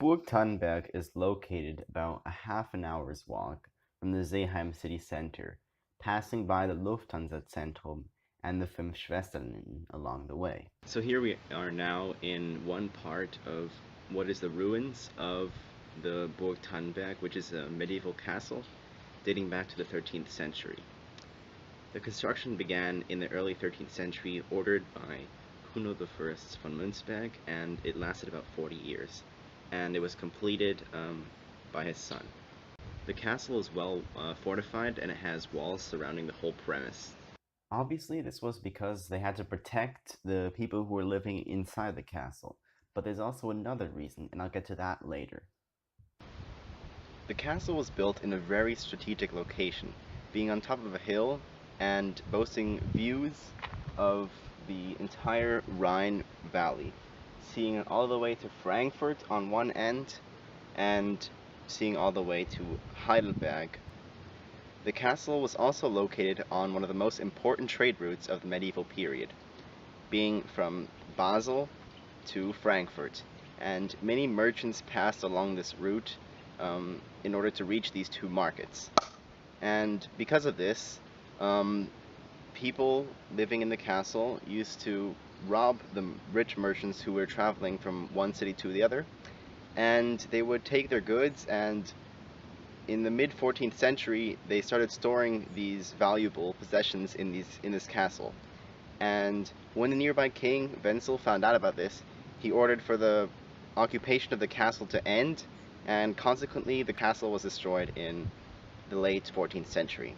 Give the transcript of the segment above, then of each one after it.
Burg Tannenberg is located about a half an hour's walk from the Seeheim city center, passing by the Lufthansa-Zentrum and the Fünf Schwestern along the way. So here we are now in one part of what is the ruins of the Burg Tannenberg, which is a medieval castle dating back to the 13th century. The construction began in the early 13th century, ordered by Kuno I von Münzberg, and it lasted about 40 years. And it was completed by his son. The castle is well fortified, and it has walls surrounding the whole premise. Obviously, this was because they had to protect the people who were living inside the castle, but there's also another reason, and I'll get to that later. The castle was built in a very strategic location, being on top of a hill and boasting views of the entire Rhine Valley, seeing it all the way to Frankfurt on one end and seeing all the way to Heidelberg. The castle was also located on one of the most important trade routes of the medieval period, being from Basel to Frankfurt, and many merchants passed along this route in order to reach these two markets. And because of this, people living in the castle used to rob the rich merchants who were traveling from one city to the other, and they would take their goods, and in the mid-14th century they started storing these valuable possessions in this castle. And when the nearby king Wenzel found out about this, he ordered for the occupation of the castle to end, and consequently the castle was destroyed in the late 14th century.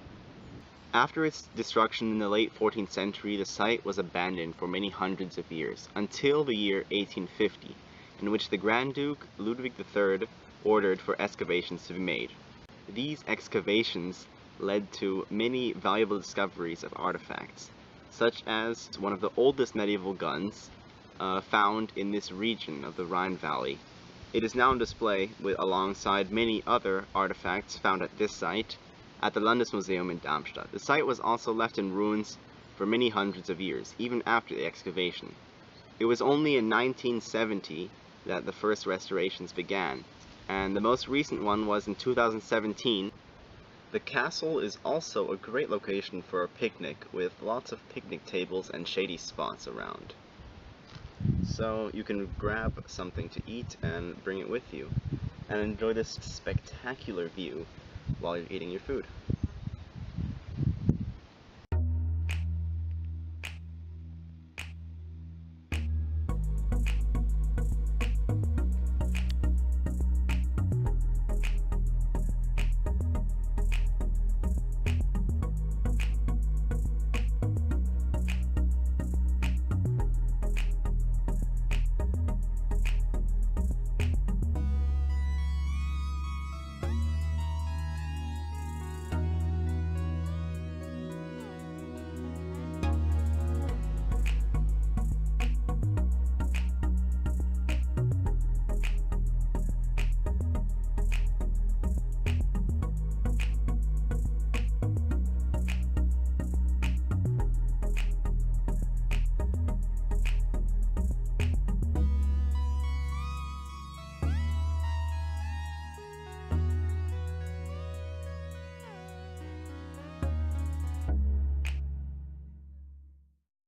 After its destruction in the late 14th century, the site was abandoned for many hundreds of years, until the year 1850, in which the Grand Duke Ludwig III ordered for excavations to be made. These excavations led to many valuable discoveries of artifacts, such as one of the oldest medieval guns found in this region of the Rhine Valley. It is now on display alongside many other artifacts found at this site at the Landesmuseum in Darmstadt. The site was also left in ruins for many hundreds of years, even after the excavation. It was only in 1970 that the first restorations began, and the most recent one was in 2017. The castle is also a great location for a picnic, with lots of picnic tables and shady spots around. So you can grab something to eat and bring it with you, and enjoy this spectacular view while you're eating your food.